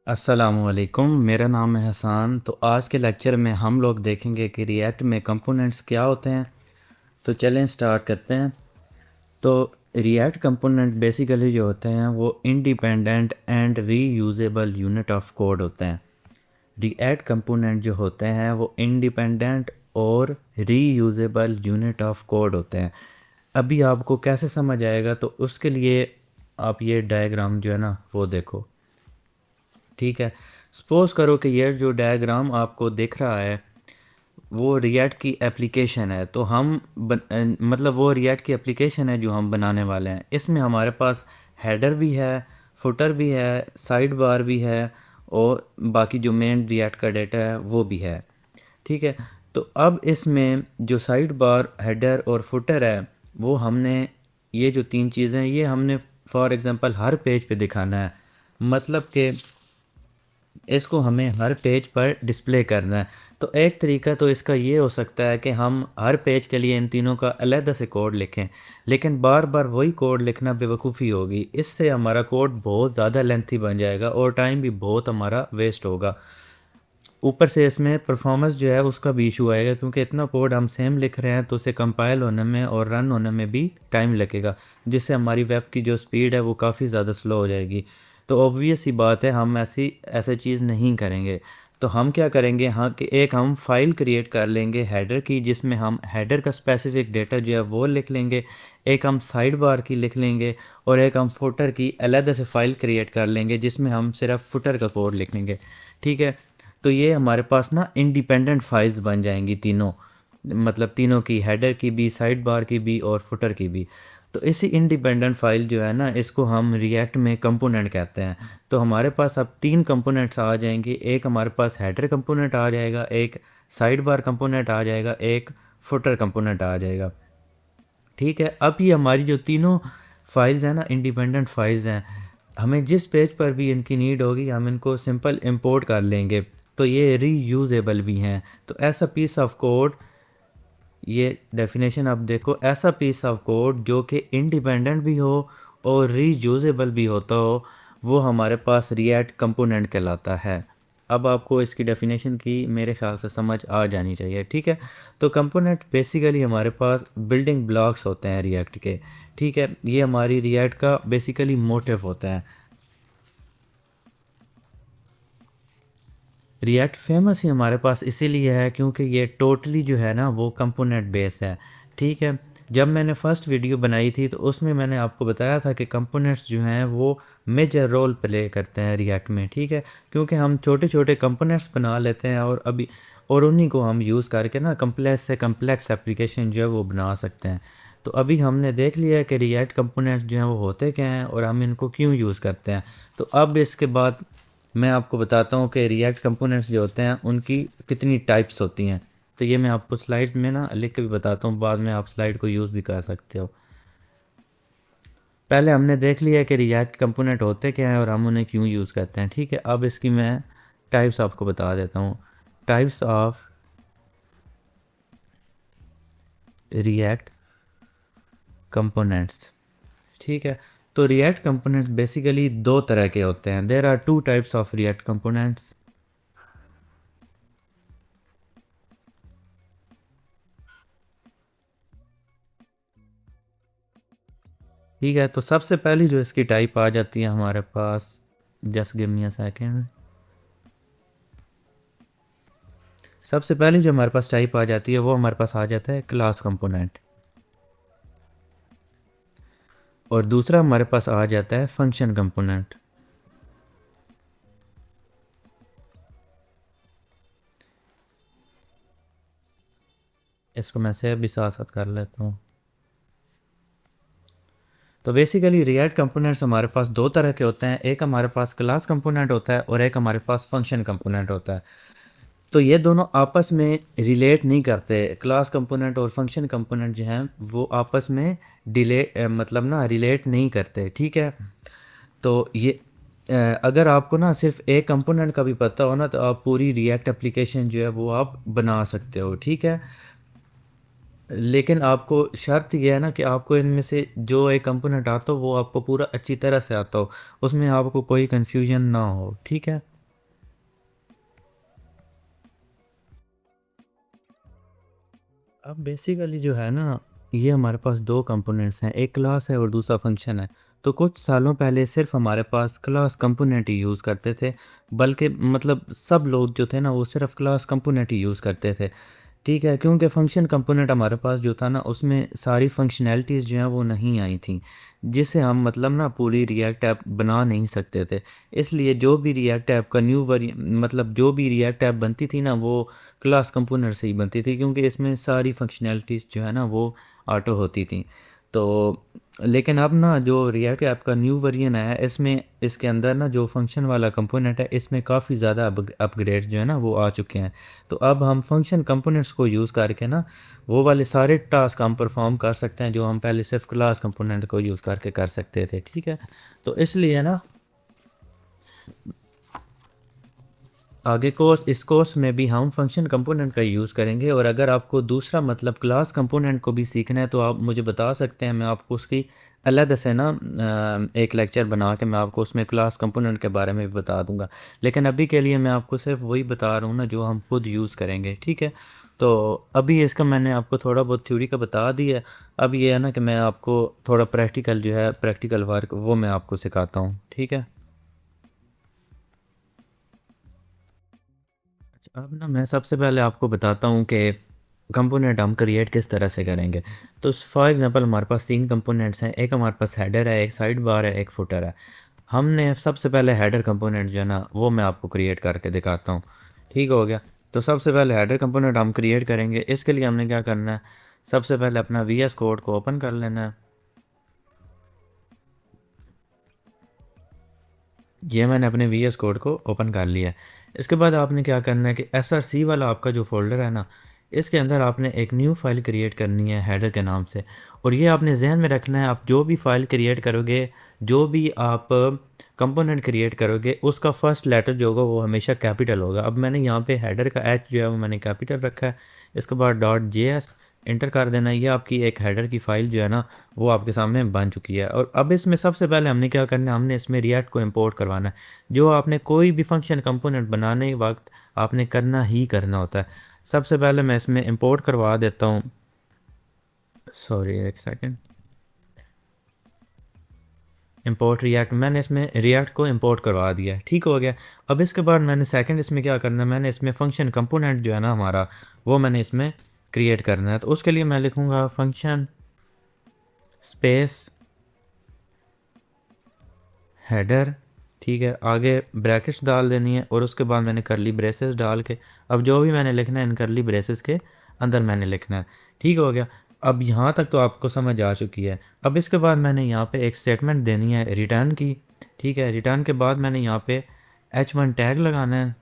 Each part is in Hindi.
अस्सलामुअलैकुम, मेरा नाम है हसान। तो आज के लेक्चर में हम लोग देखेंगे कि रिएक्ट में कंपोनेंट्स क्या होते हैं। तो चलें स्टार्ट करते हैं। तो रिएक्ट कंपोनेंट बेसिकली जो होते हैं वो independent and reusable unit of code होते हैं। रिएक्ट कंपोनेंट जो होते हैं वो इंडिपेंडेंट और रीयूजेबल यूनिट ऑफ कोड होते हैं। अभी आपको कैसे समझ आएगा, तो उसके लिए आप ये डायग्राम जो है ना वो देखो। ठीक है, सपोज़ करो कि ये जो डायग्राम आपको दिख रहा है वो रिएक्ट की एप्लीकेशन है। तो मतलब वो रिएक्ट की एप्लीकेशन है जो हम बनाने वाले हैं। इसमें हमारे पास हेडर भी है, फुटर भी है, साइड बार भी है, और बाकी जो मेन रिएक्ट का डेटा है वो भी है। ठीक है, तो अब इसमें जो साइड बार, हेडर और फुटर है, वो हमने ये जो तीन चीज़ें ये हमने फॉर एग्ज़ाम्पल हर पेज पे दिखाना है। मतलब कि इसको हमें हर पेज पर डिस्प्ले करना है। तो एक तरीका तो इसका ये हो सकता है कि हम हर पेज के लिए इन तीनों का अलग से कोड लिखें, लेकिन बार बार वही कोड लिखना बेवकूफ़ी होगी। इससे हमारा कोड बहुत ज़्यादा लेंथी बन जाएगा और टाइम भी बहुत हमारा वेस्ट होगा। ऊपर से इसमें परफॉर्मेंस जो है उसका भी इशू आएगा, क्योंकि इतना कोड हम सेम लिख रहे हैं तो उसे कंपाइल होने में और रन होने में भी टाइम लगेगा, जिससे हमारी वेब की जो स्पीड है वो काफ़ी ज़्यादा स्लो हो जाएगी। तो ऑब्वियस ही बात है, हम ऐसे चीज़ नहीं करेंगे। तो हम क्या करेंगे, हाँ, कि एक हम फाइल क्रिएट कर लेंगे हेडर की, जिसमें हम हेडर का स्पेसिफिक डेटा जो है वो लिख लेंगे। एक हम साइड बार की लिख लेंगे, और एक हम फुटर की अलग से फ़ाइल क्रिएट कर लेंगे जिसमें हम सिर्फ फुटर का कोड लिख लेंगे। ठीक है, तो ये हमारे पास ना इंडिपेंडेंट फाइल्स बन जाएंगी तीनों, मतलब तीनों की, हेडर की भी, साइड बार की भी और फुटर की भी। तो इसी इंडिपेंडेंट फाइल जो है ना, इसको हम रिएक्ट में कंपोनेंट कहते हैं। तो हमारे पास अब तीन कंपोनेंट्स आ जाएंगे। एक हमारे पास हेडर कंपोनेंट आ जाएगा, एक साइड बार कंपोनेंट आ जाएगा, एक फुटर कंपोनेंट आ जाएगा। ठीक है, अब ये हमारी जो तीनों फाइल्स हैं ना, इंडिपेंडेंट फाइल्स हैं, हमें जिस पेज पर भी इनकी नीड होगी हम इनको सिंपल इंपोर्ट कर लेंगे। तो ये रीयूजेबल भी हैं। तो ऐसा पीस ऑफ कोड, ये डेफिनेशन आप देखो, ऐसा पीस ऑफ कोड जो कि इंडिपेंडेंट भी हो और रीयूजेबल भी होता हो, वो हमारे पास रिएक्ट कंपोनेंट कहलाता है। अब आपको इसकी डेफिनेशन की मेरे ख्याल से समझ आ जानी चाहिए। ठीक है, तो कंपोनेंट बेसिकली हमारे पास बिल्डिंग ब्लॉक्स होते हैं रिएक्ट के। ठीक है, ये हमारी रिएक्ट का बेसिकली मोटिव होता है। रिएक्ट फेमस ही हमारे पास इसीलिए है क्योंकि ये टोटली जो है ना वो कंपोनेंट बेस्ड है। ठीक है, जब मैंने फ़र्स्ट वीडियो बनाई थी तो उसमें मैंने आपको बताया था कि कंपोनेंट्स जो हैं वो मेजर रोल प्ले करते हैं रिएक्ट में। ठीक है, क्योंकि हम छोटे छोटे कंपोनेंट्स बना लेते हैं और उन्हीं को हम यूज़ करके ना कम्प्लेक्स से कम्प्लेक्स एप्लीकेशन जो है वो बना सकते हैं। तो अभी हमने देख लिया कि रिएक्ट कंपोनेंट्स जो हैं वो होते क्या हैं और हम इनको क्यों यूज़ करते हैं। तो अब इसके बाद मैं आपको बताता हूँ कि रिएक्ट कंपोनेंट्स जो होते हैं उनकी कितनी टाइप्स होती हैं। तो ये मैं आपको स्लाइड में ना लिख के भी बताता हूँ, बाद में आप स्लाइड को यूज़ भी कर सकते हो। पहले हमने देख लिया कि रिएक्ट कंपोनेंट होते क्या हैं और हम उन्हें क्यों यूज़ करते हैं। ठीक है, अब इसकी मैं टाइप्स आपको बता देता हूँ। Types of React components. ठीक है, तो रिएक्ट कंपोनेंट्स बेसिकली दो तरह के होते हैं। There are two types of React components. ठीक है, तो सबसे पहली जो इसकी टाइप आ जाती है हमारे पास, just give me a second. सबसे पहली जो हमारे पास टाइप आ जाती है वो हमारे पास आ जाता है क्लास कंपोनेंट, और दूसरा हमारे पास आ जाता है फंक्शन कंपोनेंट। इसको मैं सेव भी साथ साथ कर लेता हूँ। तो बेसिकली रिएक्ट कंपोनेंट्स हमारे पास दो तरह के होते हैं। एक हमारे पास क्लास कंपोनेंट होता है और एक हमारे पास फंक्शन कंपोनेंट होता है। तो ये दोनों आपस में रिलेट नहीं करते। क्लास कंपोनेंट और फंक्शन कंपोनेंट जो हैं वो आपस में मतलब ना रिलेट नहीं करते। ठीक है, तो अगर आपको ना सिर्फ एक कंपोनेंट का भी पता हो ना, तो आप पूरी रिएक्ट एप्लीकेशन जो है वो आप बना सकते हो। ठीक है, लेकिन आपको शर्त यह है ना कि आपको इनमें से जो एक कंपोनेंट आता हो वो आपको पूरा अच्छी तरह से आता हो, उसमें आपको कोई कन्फ्यूजन ना हो। ठीक है, अब बेसिकली जो है ना, ये हमारे पास दो कंपोनेंट्स हैं, एक क्लास है और दूसरा फंक्शन है। तो कुछ सालों पहले सिर्फ हमारे पास क्लास कंपोनेंट ही यूज़ करते थे, बल्कि मतलब सब लोग जो थे ना वो सिर्फ क्लास कंपोनेंट ही यूज़ करते थे। ठीक है, क्योंकि फंक्शन कंपोनेंट हमारे पास जो था ना उसमें सारी फंक्शनैलिटीज़ जो हैं वो नहीं आई थी, जिससे हम मतलब ना पूरी रिएक्ट ऐप बना नहीं सकते थे। इसलिए जो भी रिएक्ट ऐप का न्यू वरी मतलब जो भी रिएक्ट ऐप बनती थी ना वो क्लास कंपोनेंट से ही बनती थी, क्योंकि इसमें सारी फंक्शनैलिटीज़ जो है ना वो ऑटो होती थी। तो लेकिन अब ना जो रिएक्ट ऐप का न्यू वर्जन आया है, इसमें इसके अंदर ना जो फंक्शन वाला कंपोनेंट है इसमें काफ़ी ज़्यादा अपग्रेड जो है ना वो आ चुके हैं। तो अब हम फंक्शन कंपोनेंट्स को यूज़ करके ना वो वाले सारे टास्क हम परफॉर्म कर सकते हैं जो हम पहले सिर्फ क्लास कंपोनेंट को यूज़ करके कर सकते थे। ठीक है, तो इसलिए ना आगे इस कोर्स में भी हम फंक्शन कंपोनेंट का यूज़ करेंगे, और अगर आपको दूसरा मतलब क्लास कंपोनेंट को भी सीखना है तो आप मुझे बता सकते हैं, मैं आपको उसकी अलग से ना एक लेक्चर बना के मैं आपको उसमें क्लास कंपोनेंट के बारे में भी बता दूंगा। लेकिन अभी के लिए मैं आपको सिर्फ वही बता रहा हूँ ना जो हम खुद यूज़ करेंगे। ठीक है, तो अभी इसका मैंने आपको थोड़ा बहुत थ्योरी का बता दिया। अब ये है ना कि मैं आपको थोड़ा प्रैक्टिकल जो है प्रैक्टिकल वर्क वो मैं आपको सिखाता हूँ। ठीक है, अच्छा, अब ना मैं सबसे पहले आपको बताता हूँ कि कंपोनेंट हम क्रिएट किस तरह से करेंगे। तो फॉर एग्जांपल हमारे पास तीन कंपोनेंट्स हैं, एक हमारे पास हेडर है, एक साइड बार है, एक फुटर है। हमने सबसे पहले हेडर कंपोनेंट जो है ना वो मैं आपको क्रिएट करके दिखाता हूँ। ठीक हो गया, तो सबसे पहले हेडर कंपोनेंट हम क्रिएट करेंगे। इसके लिए हमने क्या करना है, सबसे पहले अपना वी एस कोड को ओपन कर लेना है। ये मैंने अपने वी एस कोड को ओपन कर लिया है। इसके बाद आपने क्या करना है कि एस आर सी वाला आपका जो फोल्डर है ना, इसके अंदर आपने एक न्यू फाइल क्रिएट करनी है हेडर के नाम से। और ये आपने जहन में रखना है, आप जो भी फाइल क्रिएट करोगे, जो भी आप कंपोनेंट क्रिएट करोगे, उसका फर्स्ट लेटर जो होगा वो हमेशा कैपिटल होगा। अब मैंने यहाँ पे हेडर का एच जो है वो मैंने कैपिटल रखा है। इसके बाद डॉट जे एस इंटर कर देना। ये आपकी एक हेडर की फ़ाइल जो है ना वो आपके सामने बन चुकी है। और अब इसमें सबसे पहले हमने क्या करना है, हमने इसमें रिएक्ट को इंपोर्ट करवाना है। जो आपने कोई भी फंक्शन कंपोनेंट बनाने वक्त आपने करना ही करना होता है। सबसे पहले मैं इसमें इंपोर्ट करवा देता हूँ, सॉरी एक सेकेंड, इंपोर्ट रिएक्ट, मैंने इसमें रिएक्ट को इंपोर्ट करवा दिया है। ठीक हो गया। अब इसके बाद मैंने सेकंड इसमें क्या करना है, मैंने इसमें फंक्शन कंपोनेंट जो है ना हमारा वो मैंने इसमें क्रिएट करना है। तो उसके लिए मैं लिखूँगा फंक्शन स्पेस हेडर। ठीक है, आगे ब्रैकेट्स डाल देनी है और उसके बाद मैंने करली ब्रेसेस डाल के अब जो भी मैंने लिखना है इन करली ब्रेसेस के अंदर मैंने लिखना है। ठीक हो गया। अब यहाँ तक तो आपको समझ आ चुकी है। अब इसके बाद मैंने यहाँ पे एक स्टेटमेंट देनी है रिटर्न की। ठीक है, रिटर्न के बाद मैंने यहाँ पे h1 टैग लगाना है।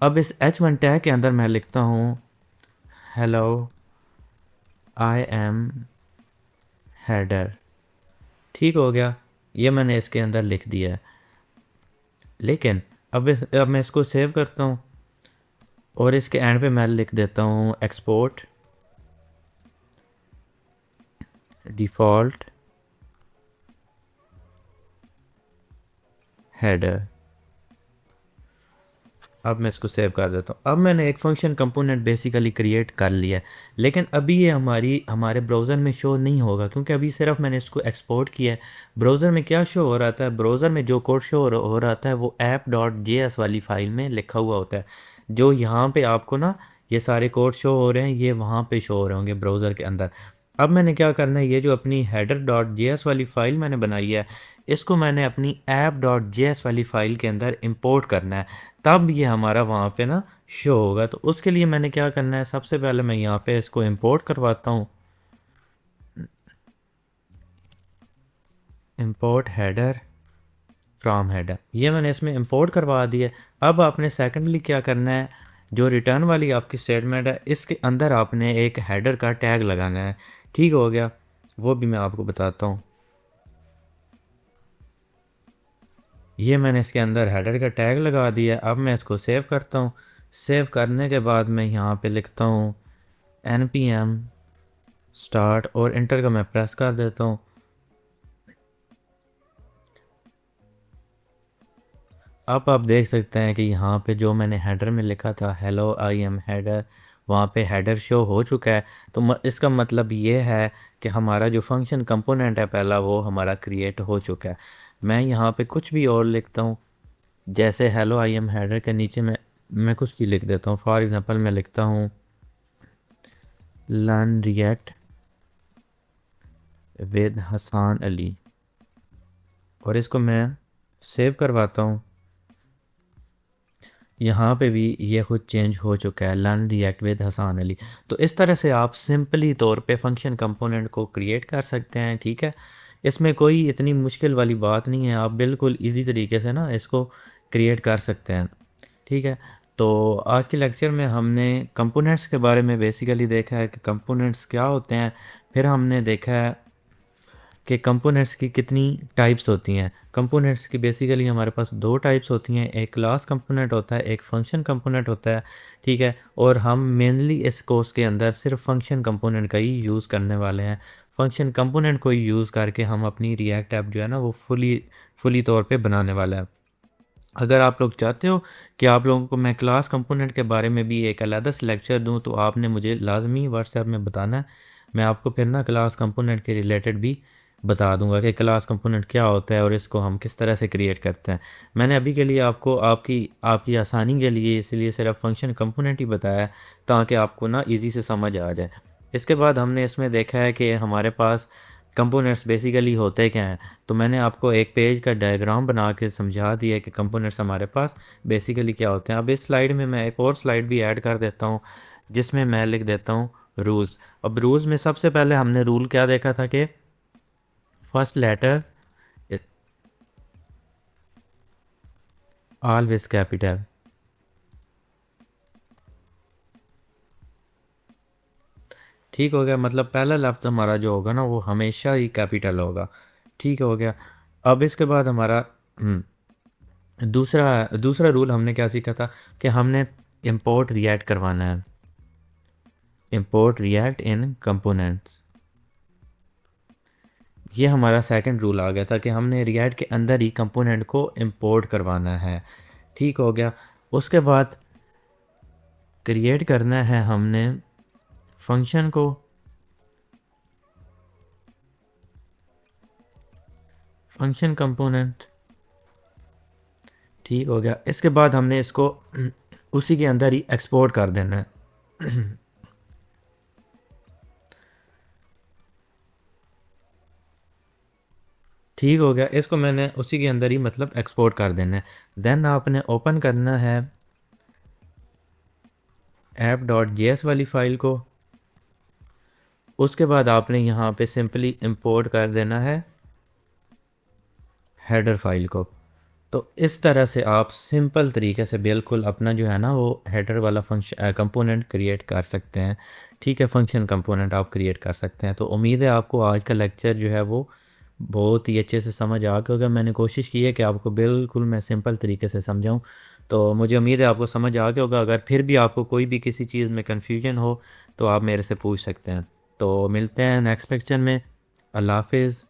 अब इस h1 टैग के अंदर मैं लिखता हूँ हेलो आई एम हेडर। ठीक हो गया, ये मैंने इसके अंदर लिख दिया है। लेकिन अब मैं इसको सेव करता हूँ और इसके एंड पे मैं लिख देता हूँ एक्सपोर्ट डिफ़ॉल्ट हेडर। अब मैं इसको सेव कर देता हूँ। अब मैंने एक फंक्शन कंपोनेंट बेसिकली क्रिएट कर लिया है, लेकिन अभी ये हमारे ब्राउज़र में शो नहीं होगा, क्योंकि अभी सिर्फ मैंने इसको एक्सपोर्ट किया है। ब्राउज़र में क्या शो हो रहा था, ब्राउज़र में जो कोड शो हो रहा था वो ऐप डॉट जे एस वाली फ़ाइल में लिखा हुआ होता है। जो यहाँ पे आपको ना ये सारे कोड शो हो रहे हैं ये वहाँ पे शो हो रहे होंगे ब्राउज़र के अंदर। अब मैंने क्या करना है, ये जो अपनी हेडर डॉट जे एस वाली फ़ाइल मैंने बनाई है, इसको मैंने अपनी ऐप डॉट जे एस वाली फ़ाइल के अंदर इंपोर्ट करना है। तब ये हमारा वहाँ पे ना शो होगा। तो उसके लिए मैंने क्या करना है, सबसे पहले मैं यहाँ पे इसको इंपोर्ट करवाता हूँ, इंपोर्ट हेडर फ्रॉम हेडर। ये मैंने इसमें इंपोर्ट करवा दिया। अब आपने सेकंडली क्या करना है, जो रिटर्न वाली आपकी स्टेटमेंट है इसके अंदर आपने एक हेडर का टैग लगाना है। ठीक हो गया, वो भी मैं आपको बताता हूँ। ये मैंने इसके अंदर हेडर का टैग लगा दिया। अब मैं इसको सेव करता हूँ। सेव करने के बाद मैं यहाँ पे लिखता हूँ npm स्टार्ट और इंटर का मैं प्रेस कर देता हूँ। अब आप देख सकते हैं कि यहाँ पे जो मैंने हेडर में लिखा था हेलो आई एम हेडर, वहाँ पे हेडर शो हो चुका है। तो इसका मतलब ये है कि हमारा जो फंक्शन कंपोनेंट है पहला वो हमारा क्रिएट हो चुका है। मैं यहाँ पे कुछ भी और लिखता हूँ, जैसे हेलो आई एम हेडर के नीचे मैं कुछ भी लिख देता हूँ। फॉर एग्ज़ाम्पल मैं लिखता हूँ learn React with Hasan Ali, और इसको मैं सेव करवाता हूँ। यहाँ पे भी ये खुद चेंज हो चुका है, learn React with Hasan Ali. तो इस तरह से आप सिंपली तौर पे फंक्शन कंपोनेंट को क्रिएट कर सकते हैं, ठीक है। इसमें कोई इतनी मुश्किल वाली बात नहीं है, आप बिल्कुल इजी तरीके से ना इसको क्रिएट कर सकते हैं, ठीक है। तो आज के लेक्चर में हमने कंपोनेंट्स के बारे में बेसिकली देखा है कि कंपोनेंट्स क्या होते हैं। फिर हमने देखा है कि कंपोनेंट्स की कितनी टाइप्स होती हैं। कंपोनेंट्स की बेसिकली हमारे पास दो टाइप्स होती हैं, एक क्लास कंपोनेंट होता है, एक फंक्शन कंपोनेंट होता है, ठीक है। और हम मेनली इस कोर्स के अंदर सिर्फ फंक्शन कंपोनेंट का ही यूज़ करने वाले हैं। फंक्शन कंपोनेंट को ही यूज़ करके हम अपनी रिएक्ट ऐप जो है ना वो फुली तौर पे बनाने वाला है। अगर आप लोग चाहते हो कि आप लोगों को मैं क्लास कंपोनेंट के बारे में भी एक अलग से लेक्चर दूं, तो आपने मुझे लाजमी व्हाट्सएप में बताना है। मैं आपको फिर ना क्लास कंपोनेंट के रिलेटेड भी बता दूंगा कि क्लास कंपोनेंट क्या होता है और इसको हम किस तरह से क्रिएट करते हैं। मैंने अभी के लिए आपको आपकी आपकी आसानी के लिए इसलिए सिर्फ फंक्शन कंपोनेंट ही बताया है, ताकि आपको ना इजी से समझ आ जाए। इसके बाद हमने इसमें देखा है कि हमारे पास कंपोनेंट्स बेसिकली होते क्या हैं। तो मैंने आपको एक पेज का डायग्राम बना के समझा दिया कि कंपोनेंट्स हमारे पास बेसिकली क्या होते हैं। अब इस स्लाइड में मैं एक और स्लाइड भी ऐड कर देता हूँ, जिसमें मैं लिख देता हूँ रूल्स। अब रूल्स में सबसे पहले हमने रूल क्या देखा था कि फर्स्ट लेटर ऑलवेज कैपिटल, ठीक हो गया। मतलब पहला लफ्ज़ हमारा जो होगा ना वो हमेशा ही कैपिटल होगा, ठीक हो गया। अब इसके बाद हमारा दूसरा दूसरा रूल हमने क्या सीखा था कि हमने इंपोर्ट रिएक्ट करवाना है, इंपोर्ट रिएक्ट इन कंपोनेंट्स। ये हमारा सेकंड रूल आ गया था कि हमने रिएक्ट के अंदर ही कंपोनेंट को इंपोर्ट करवाना है, ठीक हो गया। उसके बाद क्रिएट करना है हमने फंक्शन को, फंक्शन कंपोनेंट, ठीक हो गया। इसके बाद हमने इसको उसी के अंदर ही एक्सपोर्ट कर देना है। ठीक हो गया, इसको मैंने उसी के अंदर ही मतलब एक्सपोर्ट कर देना है। देन आपने ओपन करना है app.js वाली फ़ाइल को। उसके बाद आपने यहाँ पे सिंपली इंपोर्ट कर देना है हेडर फाइल को। तो इस तरह से आप सिंपल तरीके से बिल्कुल अपना जो है ना वो हेडर वाला फंक्शन कंपोनेंट क्रिएट कर सकते हैं, ठीक है। फंक्शन कंपोनेंट आप क्रिएट कर सकते हैं। तो उम्मीद है आपको आज का लेक्चर जो है वो बहुत ही अच्छे से समझ आ गया होगा। मैंने कोशिश की है कि आपको बिल्कुल मैं सिंपल तरीके से समझाऊं, तो मुझे उम्मीद है आपको समझ आ गया होगा। अगर फिर भी आपको कोई भी किसी चीज़ में कन्फ्यूजन हो तो आप मेरे से पूछ सकते हैं। तो मिलते हैं नेक्स्ट लेक्चर में। अल्लाह हाफिज़।